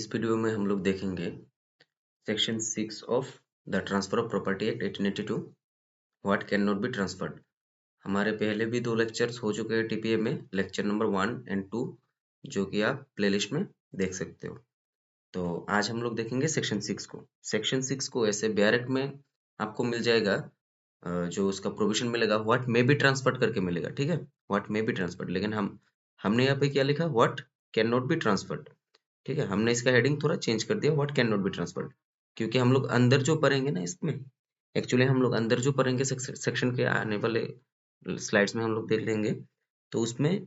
इस वीडियो में हम लोग देखेंगे section 6 of the transfer of property act 1882 what can not be transferred. हमारे पहले भी 2 लेक्चर्स हो चुके हैं टीपीए में, लेक्चर नंबर 1 एंड 2, जो कि आप प्लेलिस्ट में देख सकते हो। तो आज हम लोग देखेंगे सेक्शन 6 को। सेक्शन 6 को ऐसे डायरेक्ट में आपको मिल जाएगा, जो उसका प्रोविजन मिलेगा व्हाट मे बी ट्रांसफर्ड करके मिलेगा, ठीक है, व्हाट मे बी ट्रांसफर्ड। लेकिन हमने यहाँ पे क्या लिखा, what can not be transferred. ठीक है, हमने इसका हेडिंग थोड़ा चेंज कर दिया, what can not be transferred, क्योंकि हम लोग अंदर जो पढ़ेंगे ना इसमें, एक्चुअली हम लोग अंदर जो पढ़ेंगे सेक्शन के आने वाले स्लाइड्स में हम लोग देख लेंगे, तो उसमें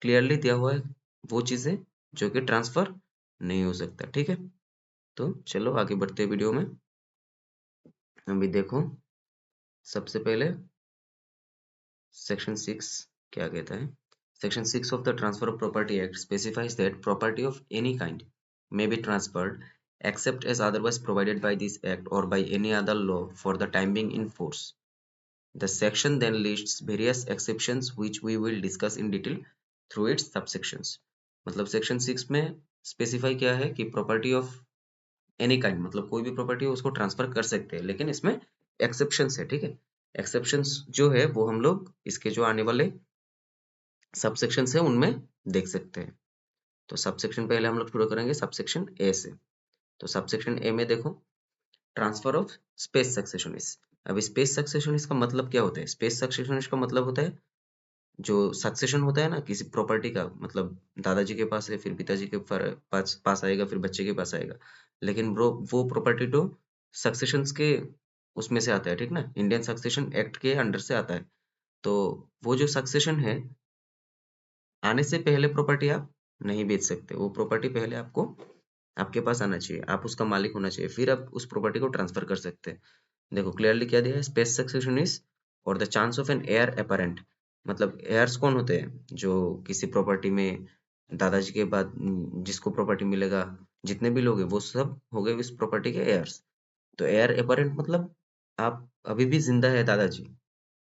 क्लियरली दिया हुआ है वो चीजें जो कि ट्रांसफर नहीं हो सकता। ठीक है, तो चलो आगे बढ़ते हैं वीडियो में। अभी देखो, सबसे पहले सेक्शन 6 क्या कहता है। Section 6 of the Transfer of Property Act specifies that property of any kind may be transferred except as otherwise provided by this act or by any other law for the time being in force. The section then lists various exceptions which we will discuss in detail through its subsections. मतलब section 6 में specify किया है कि property of any kind, मतलब कोई भी property उसको transfer कर सकते हैं, लेकिन इसमें एक्सेप्शंस है। ठीक है, एक्सेप्शंस जो है वो हम लोग इसके जो आने वाले सबसेक्शन है उनमें देख सकते हैं। तो सबसेक्शन पहले हम लोग शुरू करेंगे सबसेक्शन ए से। तो सबसेक्शन ए में देखो, ट्रांसफर ऑफ स्पेस सक्सेशनिस्ट। अब स्पेस सक्सेशनिस्ट का मतलब क्या होता है? स्पेस सक्सेशनिस्ट का मतलब होता है जो सक्सेशन होता है ना किसी प्रॉपर्टी का, मतलब दादाजी के पास है, फिर पिताजी के पास आएगा, फिर बच्चे के पास आएगा, लेकिन वो प्रॉपर्टी तो सक्सेशन के उसमें से आता है, ठीक ना, इंडियन सक्सेशन एक्ट के अंडर से आता है। तो वो जो सक्सेशन है, आने से पहले प्रॉपर्टी आप नहीं बेच सकते। वो प्रॉपर्टी पहले आपको आपके पास आना चाहिए, आप उसका मालिक होना चाहिए, फिर आप उस प्रॉपर्टी को ट्रांसफर कर सकते हैं। देखो क्लियरली क्या दिया है, स्पेस सक्सेशन इज और the chance of an heir apparent. मतलब हेयर्स कौन होते हैं? जो किसी प्रॉपर्टी में दादाजी के बाद जिसको प्रॉपर्टी मिलेगा, जितने भी लोग हैं वो सब हो गए इस प्रॉपर्टी के हेयर्स। तो हेयर अपरेंट मतलब आप अभी भी जिंदा है दादाजी,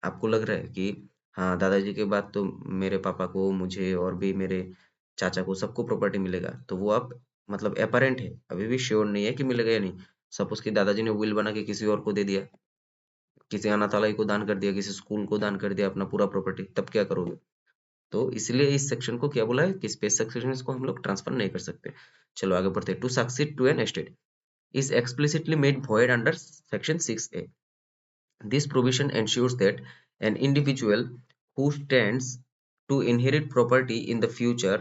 आपको लग रहा है कि हाँ दादाजी के बाद तो मेरे पापा को, मुझे और भी मेरे चाचा को, सबको प्रॉपर्टी मिलेगा, तो वो आप मतलब अपरेंट है, अभी भी श्योर नहीं है कि मिलेगा या नहीं। सपोज कि दादाजी ने विल बना के किसी और को दे दिया, किसी अनाथालय को दान कर दिया, किसी स्कूल को दान कर दिया अपना पूरा प्रॉपर्टी, तब क्या करोगे? तो इसलिए इस सेक्शन को क्या बोला है कि स्पेस सेक्शन इसको हम लोग ट्रांसफर नहीं कर सकते। चलो आगे बढ़ते हैं। To succeed to an estate is explicitly made void under section 6A. This provision ensures that an individual who stands to inherit property in the future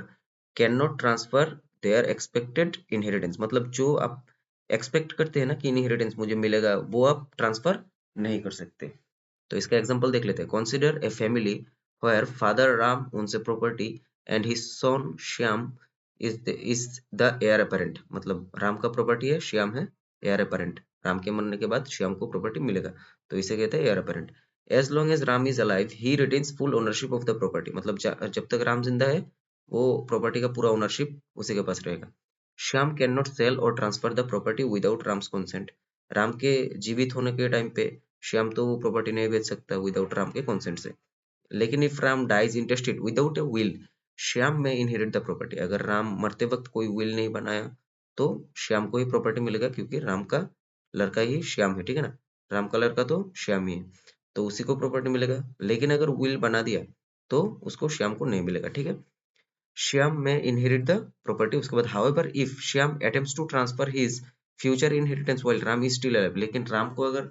cannot transfer their expected inheritance। मतलब जो आप expect करते हैं ना कि inheritance मुझे मिलेगा, वो आप ट्रांसफर नहीं कर सकते। तो इसका एग्जांपल देख लेते हैं। Consider a family where father Ram owns a property and his son Shyam is the heir apparent। मतलब राम का प्रॉपर्टी है, श्याम है हेयर अपरेंट। राम के मरने के बाद श्याम को प्रॉपर्टी मिलेगा, तो इसे कहते हैं heir apparent. As long as Ram is alive he retains full ownership of the property. मतलब जब तक राम जिंदा है वो प्रॉपर्टी का पूरा ओनरशिप उसी के पास रहेगा। श्याम कैन नॉट सेल और transfer the property without Ram's consent. Ram के जीवित होने के टाइम पे श्याम तो वो प्रॉपर्टी नहीं बेच सकता विदाउट राम के कंसेंट से। लेकिन if Ram dies intestate without a will, Shyam may inherit the property. अगर राम मरते वक्त कोई विल नहीं बनाया तो श्याम को ही प्रॉपर्टी मिलेगा, क्योंकि राम का लड़का ही श्याम है, ठीक है ना, राम का लड़का तो श्याम ही है, तो उसी को प्रॉपर्टी मिलेगा। लेकिन अगर विल बना दिया तो उसको श्याम को नहीं मिलेगा, ठीक है। Shyam may inherit the property. उसके बाद however if Shyam attempts to transfer his future inheritance while Ram is still alive. लेकिन राम को अगर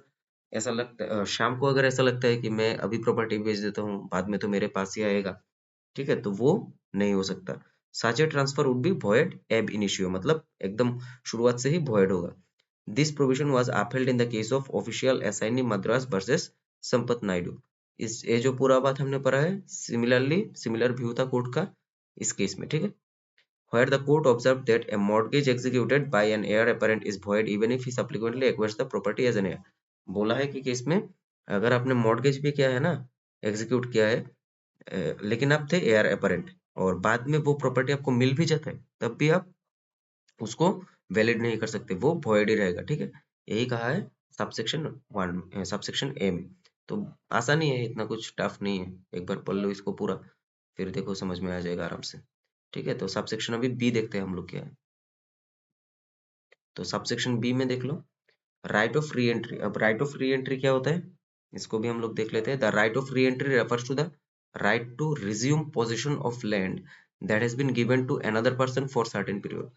ऐसा लगता है, श्याम को अगर ऐसा लगता है कि मैं अभी प्रॉपर्टी बेच देता हूँ, बाद में तो मेरे पास ही आएगा, ठीक है, तो वो नहीं हो सकता। Such a transfer would be void ab initio। मतलब एकदम शुरुआत से ही void होगा। This provision was upheld in the case of official assignee Madras versus Sampat Naidu. इस ये जो पूरा बात हमने पढ़ा है, सिमिलर व्यू था कोर्ट का इस केस में, ठीक है। Where the court observed that a mortgage executed by an heir apparent is void even if he subsequently acquires the property as an heir। बोला है कि केस में अगर आपने मॉर्गेज भी किया है ना, एग्जीक्यूट किया है, लेकिन आप थे एयर अपरेंट और बाद में वो प्रॉपर्टी आपको मिल भी जाता है, तब भी आप उसको वैलिड नहीं कर सकते, वो void ही रहेगा, ठीक है। यही कहा है सबसेक्शन 1 सबसेक्शन ए में। तो आसान ही है, इतना कुछ टफ नहीं है, एक बार पढ़ लो इसको पूरा, फिर देखो समझ में आ जाएगा आराम से। ठीक है, तो सबसेक्शन अभी बी देखते हैं हम लोग क्या है। तो सबसेक्शन बी में देख लो, राइट ऑफ री एंट्री। अब राइट ऑफ री एंट्री क्या होता है, इसको भी हम लोग देख लेते हैं। The right of re entry refers to the right to resume position of land that has been given to another person for certain period.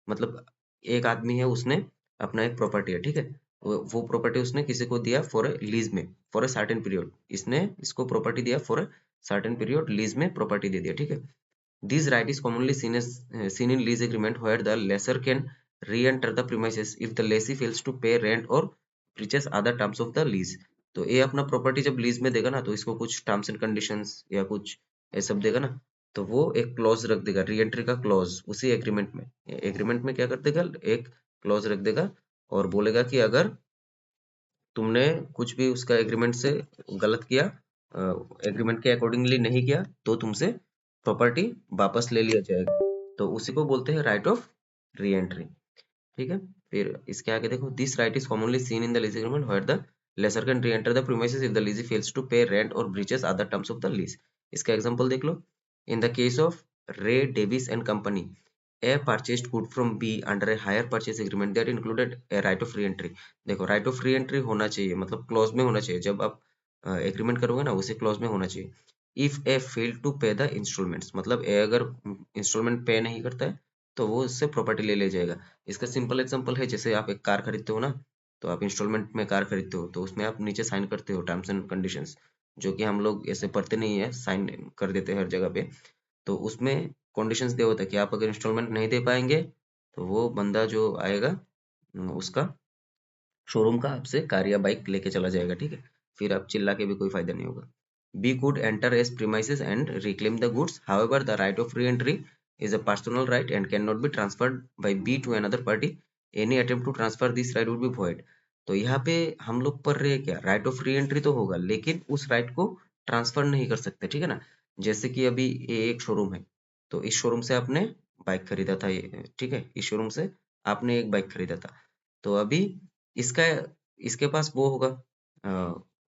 मतलब एक आदमी है, उसने अपना एक प्रॉपर्टी है, ठीक है, वो प्रॉपर्टी उसने किसी को दिया फॉर लीज में, फॉर अ सर्टेन पीरियड। इसने इसको प्रॉपर्टी दिया for a certain period, lease में प्रॉपर्टी दे दिया, ठीक है। This right is commonly seen in lease agreement where the lessor can re-enter the premises if the lessee fails to pay rent or breaches other terms of the lease। तो ये अपना property जब lease में देगा ना, तो इसको कुछ टर्म्स एंड कंडीशंस या कुछ ये सब देगा ना, तो वो एक क्लॉज रख देगा, री एंट्री का क्लॉज उसी एग्रीमेंट में। एग्रीमेंट में क्या कर देगा, एक क्लॉज रख देगा और बोलेगा कि अगर तुमने कुछ भी उसका एग्रीमेंट से गलत किया, एग्रीमेंट के अकॉर्डिंगली नहीं किया, तो तुमसे प्रॉपर्टी वापस ले लिया जाएगा। तो उसी को बोलते हैं राइट ऑफ री एंट्री, ठीक है। फिर इसके आगे देखो, this right is commonly seen in the lease agreement where the lessor can re enter the premises if the lessee fails to pay rent और breaches other terms of the lease. इसका example देख लो, in the case of re Davis and company, A purchased good from B under a hire purchase agreement that included a right of re-entry। देखो right of re entry होना चाहिए, मतलब clause में होना चाहिए, जब आप एग्रीमेंट करोगे ना उसी क्लॉज में होना चाहिए। इफ ए फेल टू पे द इंस्टॉलमेंट्स, मतलब ए अगर इंस्टॉलमेंट पे नहीं करता है तो वो उससे प्रॉपर्टी ले ले जाएगा। इसका सिंपल एग्जांपल है, जैसे आप एक कार खरीदते हो ना, तो आप इंस्टॉलमेंट में कार खरीदते हो, तो उसमें आप नीचे साइन करते हो टर्म्स एंड कंडीशंस, जो कि हम लोग ऐसे पढ़ते नहीं है, साइन कर देते हैं हर जगह पे। तो उसमें कंडीशंस दिया होता है कि आप अगर इंस्टॉलमेंट नहीं दे पाएंगे तो वो बंदा जो आएगा उसका शोरूम का आपसे कार या बाइक लेके चला जाएगा, ठीक है। फिर आप चिल्ला के भी कोई फायदा नहीं होगा। B could enter as premises and reclaim the goods, however the right of re-entry is a personal right and cannot be transferred by B to another party, any attempt to transfer this right would be void। तो यहाँ पे हम लोग पढ़ रहे हैं क्या, right of re entry तो होगा लेकिन उस राइट को ट्रांसफर नहीं कर सकते, ठीक है ना। जैसे कि अभी ये एक शोरूम है, तो इस शोरूम से आपने बाइक खरीदा था, ये ठीक है, इस शोरूम से आपने एक बाइक खरीदा था। तो अभी इसका इसके पास वो होगा,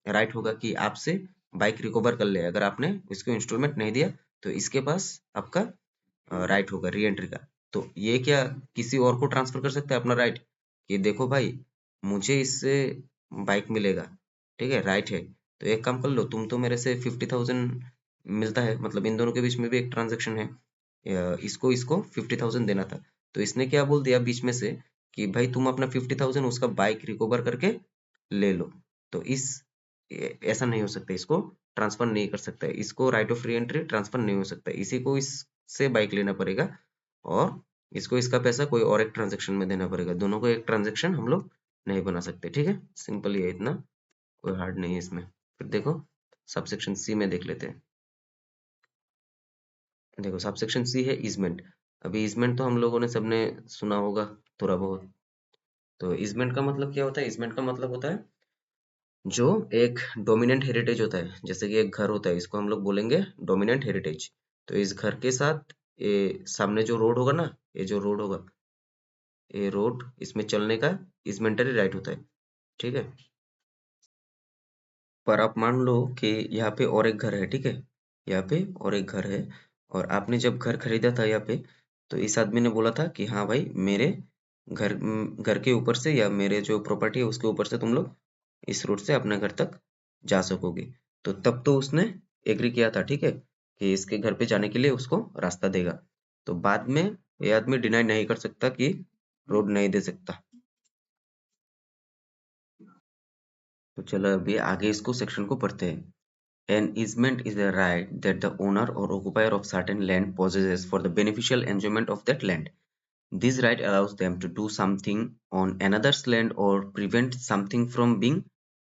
राइट होगा कि आपसे बाइक रिकवर कर ले। अगर आपने इसको इंस्टॉलमेंट नहीं दिया तो इसके पास आपका राइट होगा री एंट्री का। तो ये क्या किसी और को ट्रांसफर कर सकता है अपना राइट, कि देखो भाई मुझे इससे बाइक मिलेगा, ठीक है, राइट है, तो एक काम कर लो, तुम तो मेरे से 50,000 मिलता है, मतलब इन दोनों के बीच में भी एक ट्रांजेक्शन है, इसको इसको 50,000 देना था। तो इसने क्या बोल दिया बीच में से कि भाई तुम अपना 50,000 उसका बाइक रिकवर करके ले लो। तो ऐसा नहीं हो सकता, इसको ट्रांसफर नहीं कर सकता है, इसको right of re entry transfer नहीं हो सकता है, इसी को इससे बाइक लेना पड़ेगा और इसको इसका पैसा कोई और एक ट्रांजेक्शन में देना पड़ेगा। दोनों को एक ट्रांजेक्शन हम लोग नहीं बना सकते, ठीक है। सिंपल ही है, इतना कोई हार्ड नहीं है इसमें। फिर देखो सबसेक्शन सी में देख लेते हैं। देखो सबसेक्शन सी है ईजमेंट। अभी ईजमेंट तो हम लोगों ने सबने सुना होगा थोड़ा बहुत। तो ईजमेंट का मतलब क्या होता है, ईजमेंट का मतलब होता है जो एक डोमिनेंट हेरिटेज होता है, जैसे कि एक घर होता है, इसको हम लोग बोलेंगे डोमिनेंट हेरिटेज। तो इस घर के साथ ये सामने जो रोड होगा ना, ये जो रोड होगा, ये रोड इसमें चलने का इजमेंटरी राइट होता है, ठीक है। पर आप मान लो कि यहाँ पे और एक घर है, ठीक है, यहाँ पे और एक घर है, और आपने जब घर खरीदा था यहाँ पे, तो इस आदमी ने बोला था कि हाँ भाई मेरे घर के ऊपर से या मेरे जो प्रॉपर्टी है उसके ऊपर से तुम लोग इस रोड से अपने घर तक जा सकोगे। तो तब तो उसने एग्री किया था, ठीक है, कि इसके घर पे जाने के लिए उसको रास्ता देगा। तो बाद में ये आदमी डिनाई नहीं कर सकता कि रोड नहीं दे सकता। तो चलो अभी आगे इसको सेक्शन को पढ़ते हैं। An easement is a right that the owner or occupier of certain land possesses for the beneficial enjoyment of that land. This right allows them to do something on another's land or prevent something from being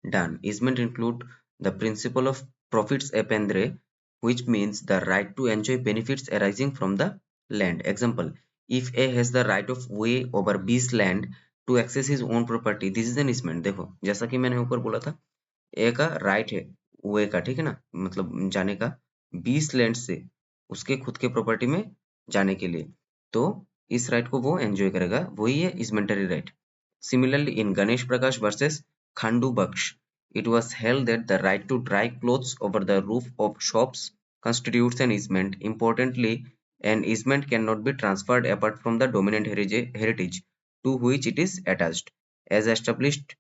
done. Easement include the principle of profits ependre, which means the right to enjoy benefits arising from the land. Example: if A has the right of way over B's land to access his own property, this is an easement। देखो जैसा कि मैंने ऊपर बोला था, ए का right है वे का, ठीक है ना, मतलब जाने का 20 लैंड से उसके खुद के प्रॉपर्टी में जाने के लिए। तो इस राइट को वो एंजॉय करेगा, वही है easementary right. Similarly in Ganesh Prakash versus Khandu Bakhsh, it was held that the right to dry clothes over the roof of shops constitutes an easement. Importantly, an easement cannot be transferred apart from the dominant heritage to which it is attached, as established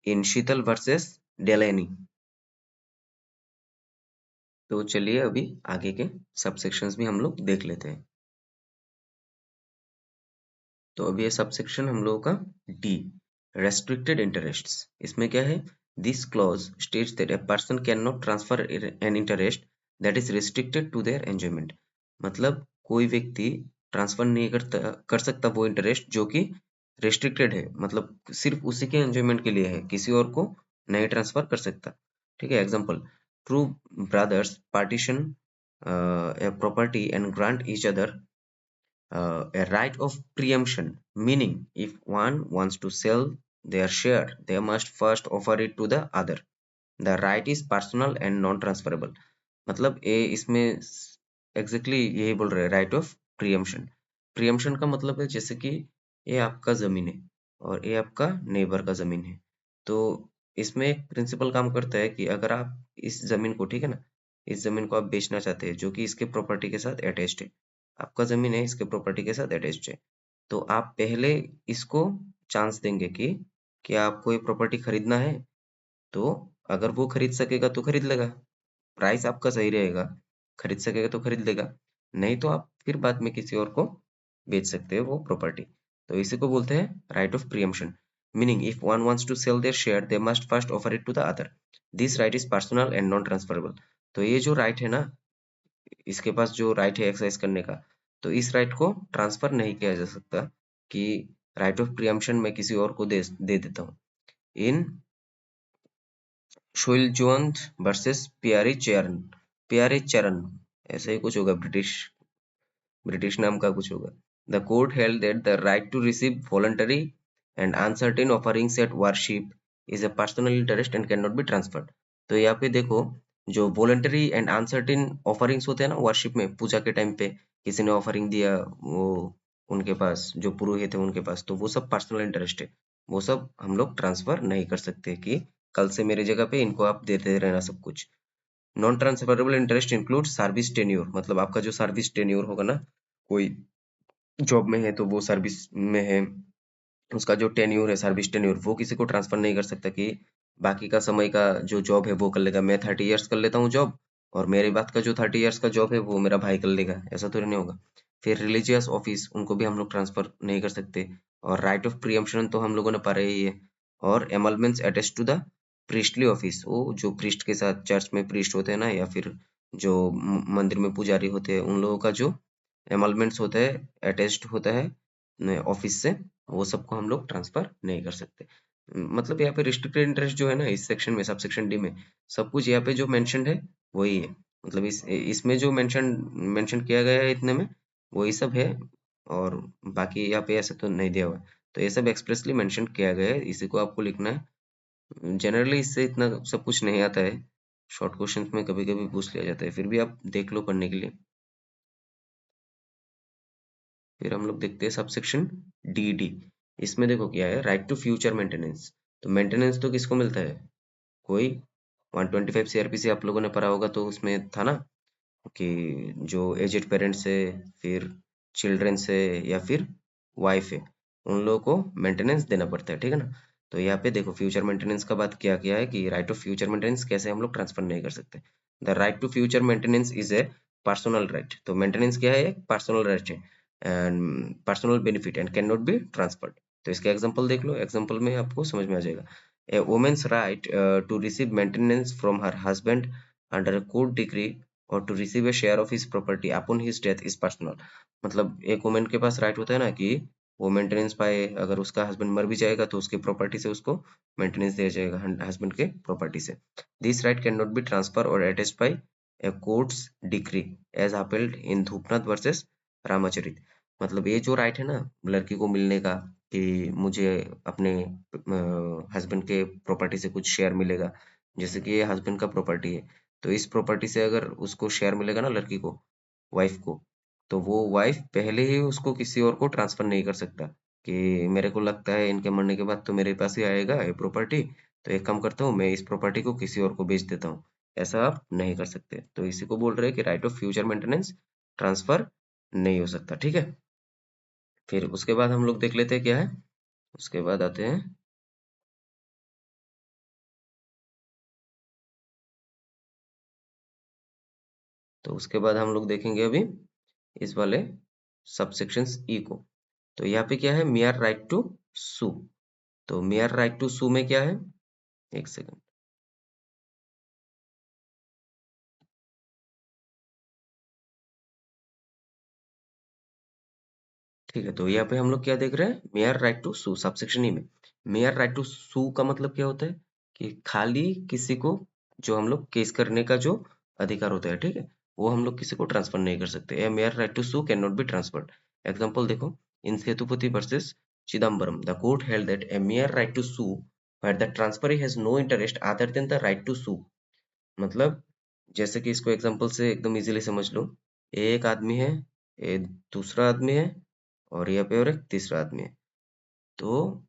in Sheetal versus Delaney. तो चलिए अभी आगे के subsections भी हम लोग देख लेते हैं। तो अब ये सबसेक्शन हम लोगों का डी, रेस्ट्रिक्टेड इंटरेस्ट्स। इसमें क्या है, this clause states that a person can not transfer an interest that is restricted to their enjoyment. मतलब कोई व्यक्ति ट्रांसफर नहीं कर सकता वो इंटरेस्ट जो कि रेस्ट्रिक्टेड है, मतलब सिर्फ उसी के एंजॉयमेंट के लिए है, किसी और को नहीं ट्रांसफर कर सकता। ठीक है, example, true brothers partition a property and grant each other a right of preemption, meaning if one wants to sell their share, they must first offer it to the other. The right is personal and non-transferable. मतलब ये इसमें exactly यही बोल रहे हैं, right of preemption. Preemption का मतलब है जैसे कि ये आपका जमीन है और ये आपका नेबर का जमीन है, तो इसमें एक प्रिंसिपल काम करता है कि अगर आप इस जमीन को, ठीक है ना, इस जमीन को आप बेचना चाहते हैं जो कि इसके प्रॉपर्टी के साथ अटैच्ड है, आपका जमीन है इसके प्रॉपर्टी के साथ अटैच्ड है, तो आप पहले इसको चांस देंगे कि क्या आपको ये प्रॉपर्टी खरीदना है, तो अगर वो खरीद सकेगा तो खरीद लेगा, प्राइस आपका सही रहेगा, खरीद सकेगा तो खरीद लेगा, नहीं तो आप फिर बाद में किसी और को बेच सकते हैं वो प्रॉपर्टी। तो इसी को बोलते हैं right of preemption, meaning if one wants to sell their share they must first offer it to the other, this right is personal and non transferable. तो ये जो राइट है ना, इसके पास जो राइट है एक्सरसाइज करने का, तो इस राइट को ट्रांसफर नहीं किया जा सकता कि राइट ऑफ प्रियम्पशन मैं किसी और को दे देता हूँ। इन शुइलजोंग वर्सेस पियारे चरण ऐसा ही कुछ होगा, ब्रिटिश नाम का कुछ होगा। The court held that the right to receive voluntary and uncertain offerings at worship is a personal interest and can not be transferred. तो यहाँ पे देखो, जो वॉलंटरी एंड अनसर्टेन ऑफरिंग्स होते हैं ना वर्शिप में, पूजा के टाइम पे किसी ने ऑफरिंग दिया, वो उनके पास जो पुरोहित थे उनके पास, तो वो सब पर्सनल इंटरेस्ट है, वो सब हम लोग ट्रांसफर नहीं कर सकते कि कल से मेरी जगह पे इनको आप देते रहना सब कुछ। Non transferable interest include service tenure, मतलब आपका जो सर्विस टेन्योर होगा ना, कोई जॉब में है तो वो सर्विस में है, उसका जो टेन्योर है सर्विस टेन्योर, वो किसी को ट्रांसफर नहीं कर सकता कि बाकी का समय का जो जॉब है वो कर लेगा। मैं 30 ईयर्स कर लेता हूँ जॉब और मेरे बाद का जो 30 ईयर्स का जॉब है वो मेरा भाई कर लेगा, ऐसा तो नहीं होगा। फिर रिलीजियस ऑफिस, उनको भी हम लोग ट्रांसफर नहीं कर सकते। और राइट ऑफ प्रियम्पशन तो हम लोगों ने पढ़ा ही है। और emoluments attached to the priestly office, वो जो प्रीस्ट के साथ चर्च में प्रीस्ट होते हैं ना, या फिर जो मंदिर में पुजारी होते हैं, उन लोगों का जो एमलमेंट्स होता है, अटैच्ड होता है ऑफिस से, वो सबको हम लोग ट्रांसफर नहीं कर सकते। मतलब यहाँ पे रिस्ट्रिक्टेड इंटरेस्ट जो है ना, इस सेक्शन में, सब सेक्शन डी में, सब कुछ यहाँ पे जो मेंशन्ड है वही है। मतलब इसमें जो मेंशन किया गया है इतने में वही सब है, और बाकी यहाँ पे ऐसा तो नहीं दिया हुआ है। तो ये सब एक्सप्रेसली मेंशन किया गया है, इसी को आपको लिखना है। जनरली इससे इतना सब कुछ नहीं आता है, शॉर्ट क्वेश्चंस में कभी कभी पूछ लिया जाता है, फिर भी आप देख लो पढ़ने के लिए। फिर हम लोग देखते हैं सबसेक्शन डी डी। इसमें देखो क्या है, राइट टू फ्यूचर मेंटेनेंस। तो मेंटेनेंस तो किसको मिलता है, कोई 125 सीआरपीसी आप लोगों ने पढ़ा होगा, तो उसमें था ना कि जो एजेड पेरेंट्स है, फिर चिल्ड्रंस है, या फिर वाइफ है, उन लोगों को मेंटेनेंस देना पड़ता है, ठीक है ना। तो यहाँ पे देखो फ्यूचर मेंटेनेंस का बात किया गया है कि राइट ऑफ फ्यूचर मेंटेनेंस कैसे हम लोग ट्रांसफर नहीं कर सकते। The right to future maintenance is a personal right. तो मेंटेनेंस क्या है, पर्सनल राइट है and personal benefit and can not be transferred. तो इसका एग्जांपल देख लो, एग्जांपल में आपको समझ में आ जाएगा। A women's right to receive maintenance from her husband under a court decree और to receive a share of his property upon his death is personal. मतलब एक वुमेन के पास राइट होता है ना कि वो मेंटेनेंस पाए, अगर उसका हस्बैंड मर भी जाएगा तो उसकी प्रॉपर्टी से उसको मेंटेनेंस दिया जाएगा, हस्बैंड के प्रॉपर्टी से। This right can not be transfer और attached by a courts decree as appealed in Dhupnath versus Ramacharit. मतलब ये जो राइट है ना लड़की को मिलने का, कि मुझे अपने हस्बैंड के प्रॉपर्टी से कुछ शेयर मिलेगा, जैसे कि ये हस्बैंड का प्रॉपर्टी है, तो इस प्रॉपर्टी से अगर उसको शेयर मिलेगा ना लड़की को, वाइफ को, तो वो वाइफ पहले ही उसको किसी और को ट्रांसफर नहीं कर सकता कि मेरे को लगता है इनके मरने के बाद तो मेरे पास ही आएगा ये प्रॉपर्टी, तो एक काम करता हूँ मैं इस प्रॉपर्टी को किसी और को बेच देता हूँ। ऐसा आप नहीं कर सकते, तो इसी को बोल रहे हैं कि right of future maintenance transfer नहीं हो सकता, ठीक है। फिर उसके बाद हम लोग देख लेते हैं क्या है, उसके बाद आते हैं तो उसके बाद हम लोग देखेंगे अभी इस वाले सबसेक्शंस ई को। तो यहाँ पे क्या है, मेयर राइट टू सू। तो मेयर राइट टू सू में क्या है, एक सेकंड, ठीक है। तो यहाँ पे हम लोग क्या देख रहे हैं, mere right to sue subsection E में। मेयर राइट टू सू का मतलब क्या होता है कि खाली किसी को जो हम लोग केस करने का जो अधिकार होता है, ठीक है, वो हम लोग किसी को ट्रांसफर नहीं कर सकते। A mere right to sue can not be transferred. Example देखो, in Setupati versus Chidambaram the court held that a mere right to sue where the transferee has no interest other than the right to sue। मतलब जैसे कि इसको example से एकदम easily समझ लो, एक आदमी है, एक दूसरा आदमी है, और यहाँ पे और एक तीसरा आदमी है। तो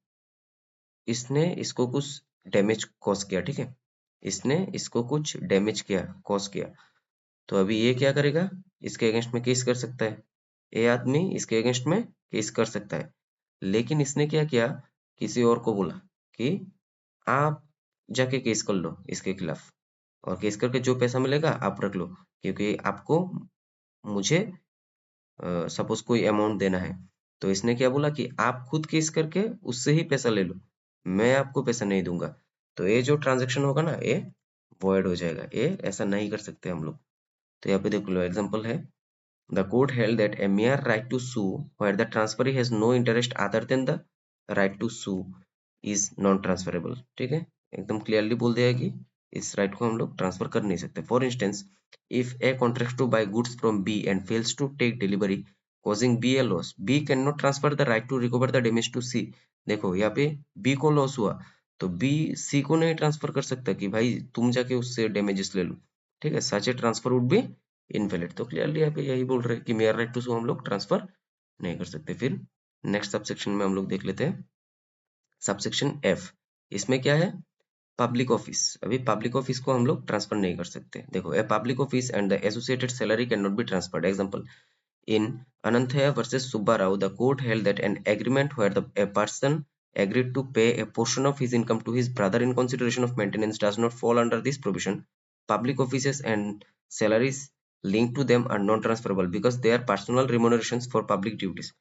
इसने इसको कुछ डैमेज कॉज किया, ठीक है, इसने इसको कुछ डैमेज किया, कॉज किया। तो अभी ये क्या करेगा, इसके अगेंस्ट में केस कर सकता है, ये आदमी इसके अगेंस्ट में केस कर सकता है। लेकिन इसने क्या किया, किसी और को बोला कि आप जाके केस कर लो इसके खिलाफ, और केस करके जो पैसा मिलेगा आप रख लो, क्योंकि आपको मुझे सपोज कोई अमाउंट देना है। तो इसने क्या बोला कि आप खुद केस करके उससे ही पैसा ले लो, मैं आपको पैसा नहीं दूंगा। तो ये जो ट्रांजेक्शन होगा ना, ये वॉइड हो जाएगा, ये ऐसा नहीं कर सकते हम लोग। तो यहाँ पे देख लो एग्जांपल है, the court held that A mere right to sue where the transferee has no interest other than the right to sue is non transferable। ठीक है, एकदम क्लियरली बोल दिया है कि इस राइट को हम लोग ट्रांसफर कर नहीं सकते। For instance, if a contract to buy goods from B and fails to take delivery causing B a loss, B can not transfer the right to recover the damage to C. देखो यहाँ पे B को loss हुआ, तो B C को नहीं transfer कर सकता कि भाई तुम जाके उससे डैमेजेस ले लो। ठीक है, सच a transfer would B invalid. तो क्लियरली यहाँ पे यही बोल रहे हैं कि मेयर राइट टू सू हम लोग ट्रांसफर नहीं कर सकते। फिर नेक्स्ट सबसेक्शन में हम लोग देख लेते हैं सबसेक्शन एफ। इसमें क्या है, पब्लिक ऑफिस। अभी पब्लिक ऑफिस को हम लोग ट्रांसफर नहीं कर सकते। देखो, a public office and the associated salary can not be transferred. Example, in Ananthaya versus Subba Rao, the court held that an agreement where a person agreed to pay a portion of his income to his brother in consideration of maintenance does not fall under this provision. Public offices and salaries linked to them are non-transferable because they are personal remunerations for public duties।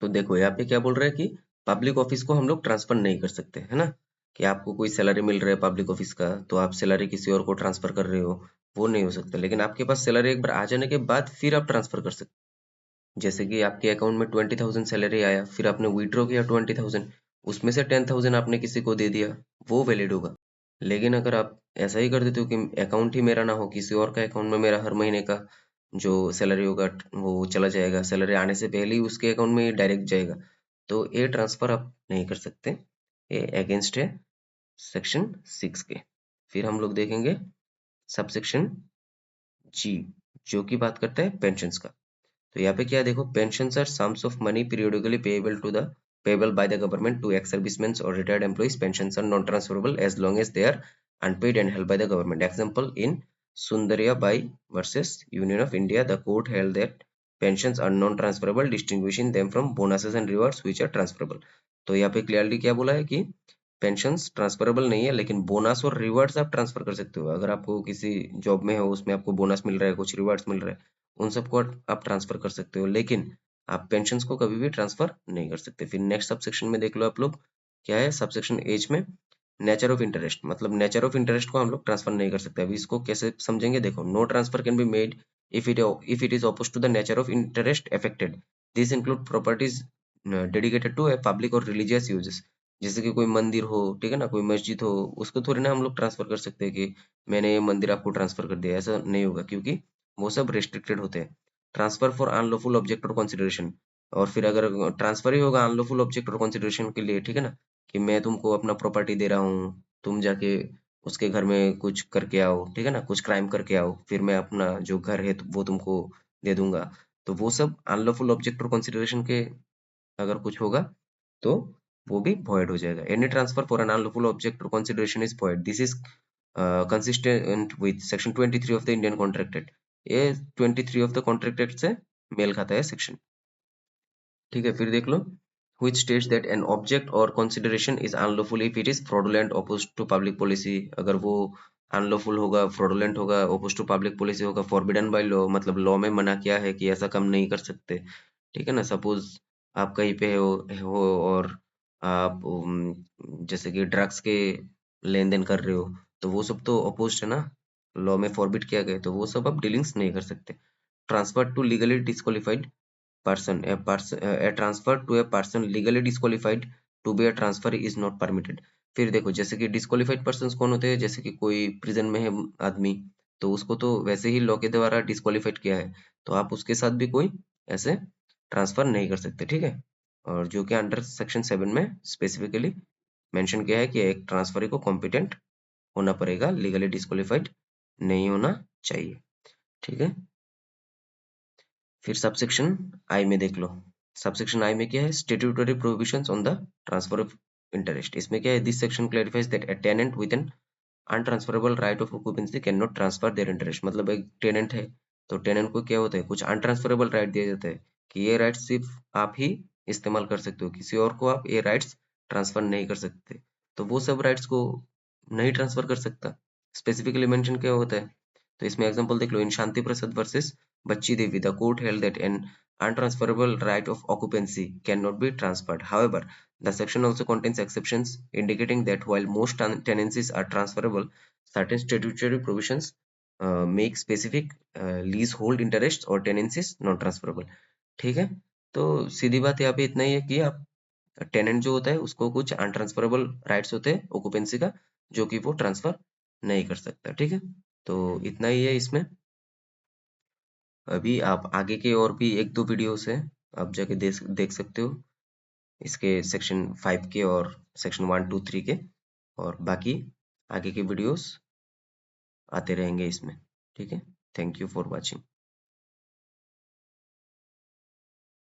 तो देखो यहाँ पे क्या बोल रहा है कि public office को हम लोग ट्रांसफर नहीं कर सकते, है ना, कि आपको कोई सैलरी मिल रहा है पब्लिक ऑफिस का, तो आप सैलरी किसी और को ट्रांसफर कर रहे हो, वो नहीं हो सकता। लेकिन आपके पास सैलरी एक बार आ जाने के बाद फिर आप ट्रांसफर कर सकते। जैसे कि आपके अकाउंट में 20,000 सैलरी आया, फिर आपने विड्रॉ किया 20,000, उसमें से 10,000 आपने किसी को दे दिया, वो वैलिड होगा। लेकिन अगर आप ऐसा ही कर देते हो कि अकाउंट ही मेरा ना हो, किसी और का अकाउंट में मेरा हर महीने का जो सैलरी होगा वो चला जाएगा, सैलरी आने से पहले ही उसके अकाउंट में डायरेक्ट जाएगा, तो ये ट्रांसफर आप नहीं कर सकते, ये अगेंस्ट है सेक्शन 6 के। फिर हम लोग देखेंगे सबसेक्शन जी, जो की बात करता है पेंशन का। तो यहाँ पे क्या है, देखो, pensions are sums of money periodically payable to the payable by the government to ex serviceman और retired employees. Pensions are non transferable as long as they are unpaid and held by the government. Example, in Sundariya Bai versus union of India, the court held that pensions are non transferable distinguishing them from bonuses and rewards which are transferable. तो यहाँ पे clearly क्या बोला है कि pensions transferable नहीं है, लेकिन बोनस और रिवार्ड्स आप ट्रांसफर कर सकते हो। अगर आपको किसी जॉब में हो, उसमें आपको बोनस मिल रहा है, कुछ रिवार्ड्स मिल रहा है, उन सबको आप ट्रांसफर कर सकते हो, लेकिन आप पेंशन्स को कभी भी ट्रांसफर नहीं कर सकते। फिर नेक्स्ट सबसेक्शन में देख लो आप लोग, क्या है सबसेक्शन एच में, नेचर ऑफ इंटरेस्ट। मतलब नेचर ऑफ इंटरेस्ट को हम लोग ट्रांसफर नहीं कर सकते। अभी इसको कैसे समझेंगे, देखो, no transfer can be made if it is opposed to the nature of interest affected। This include properties dedicated to a public or religious uses. जैसे कि कोई मंदिर हो, ठीक है ना, कोई मस्जिद हो, उसको थोड़ी ना हम लोग ट्रांसफर कर सकते हैं कि मैंने ये मंदिर आपको ट्रांसफर कर दिया, ऐसा नहीं होगा, क्योंकि वो सब रेस्ट्रिक्टेड होते हैं। ट्रांसफर फॉर अनलॉफुल ऑब्जेक्ट और कंसिडरेशन, और फिर अगर ट्रांसफर ही होगा अनलॉफुल ऑब्जेक्ट और कंसिडरेशन के लिए, ठीक है ना, कि मैं तुमको अपना प्रॉपर्टी दे रहा हूँ, तुम जाके उसके घर में कुछ करके आओ, ठीक है ना, कुछ क्राइम करके आओ, फिर मैं अपना जो घर है वो तुमको दे दूंगा। तो वो सब अनलॉफुल ऑब्जेक्ट और कंसिडरेशन के अगर कुछ होगा तो वो भी void हो जाएगा। Any transfer for an unlawful object और consideration is void। This is consistent with section 23 of the Indian contract act. ये 23 ऑफ द कॉन्ट्रैक्ट एक्ट से मेल खाता है सेक्शन। ठीक है, फिर देख लो, which states that an object or consideration is unlawful if it is fraudulent opposed to public policy। अगर वो अनलॉफुल होगा, फ्रॉडुलेंट होगा, opposed to public policy होगा, forbidden by law मतलब लॉ में मना किया है कि ऐसा काम नहीं कर सकते। ठीक है ना, सपोज आप कहीं पे हो और आप जैसे कि ड्रग्स के लेन देन कर रहे हो, तो वो सब तो अपोज्ड है ना, लॉ में फॉरबिड किया गया है, तो वो सब आप डीलिंग्स नहीं कर सकते। Transfer to legally disqualified a transfer to a person legally disqualified to be a transfer is not permitted। फिर देखो, जैसे कि डिस्क्वालिफाइड पर्सन कौन होते हैं, जैसे कि कोई प्रिजन में है आदमी, तो उसको तो वैसे ही लॉ के द्वारा डिस्क्वालिफाइड किया है, तो आप उसके साथ भी कोई ऐसे ट्रांसफर नहीं कर सकते। ठीक है, और जो कि अंडर सेक्शन 7 में स्पेसिफिकली मेंशन किया है कि एक ट्रांसफर को कॉम्पिटेंट होना पड़ेगा, लीगली डिस्क्वालिफाइड नहीं होना चाहिए। ठीक है, फिर सबसेक्शन आई में देख लो। सबसेक्शन आई में क्या है, statutory prohibitions on the transfer of interest. इसमें क्या है, this section clarifies that a tenant with an untransferable right of occupancy can not transfer their interest. मतलब एक टेनेंट है, तो टेनेंट को क्या होता है, कुछ अनट्रांसफरेबल राइट दिया जाता है कि ये राइट सिर्फ आप ही इस्तेमाल कर सकते हो, किसी और को आप ये राइट्स ट्रांसफर नहीं कर सकते। तो वो सब राइट्स को नहीं ट्रांसफर कर सकता, स्पेसिफिकली मेंशन क्या होता है। तो इसमें एग्जांपल देख लो, इन शांति Prasad versus Bachchi Devi the court held that an untransferable right of occupancy cannot be transferred. However, the section also contains exceptions indicating that while most tenancies are transferable, certain statutory provisions make specific leasehold interests or tenancies non transferable। ठीक है, तो सीधी बात यहाँ पे इतना ही है कि आप टेनेंट जो होता है उसको कुछ अनट्रांसफरेबल राइट्स होते हैं ऑक्यूपेंसी का, जो कि वो ट्रांसफर नहीं कर सकता। ठीक है, तो इतना ही है इसमें। अभी आप आगे के और भी एक दो वीडियोस हैं, आप जाके देख सकते हो, इसके सेक्शन 5 के और सेक्शन 1 2 3 के, और बाकी आगे के वीडियोस आते रहेंगे इसमें। ठीक है, थैंक यू फॉर वॉचिंग।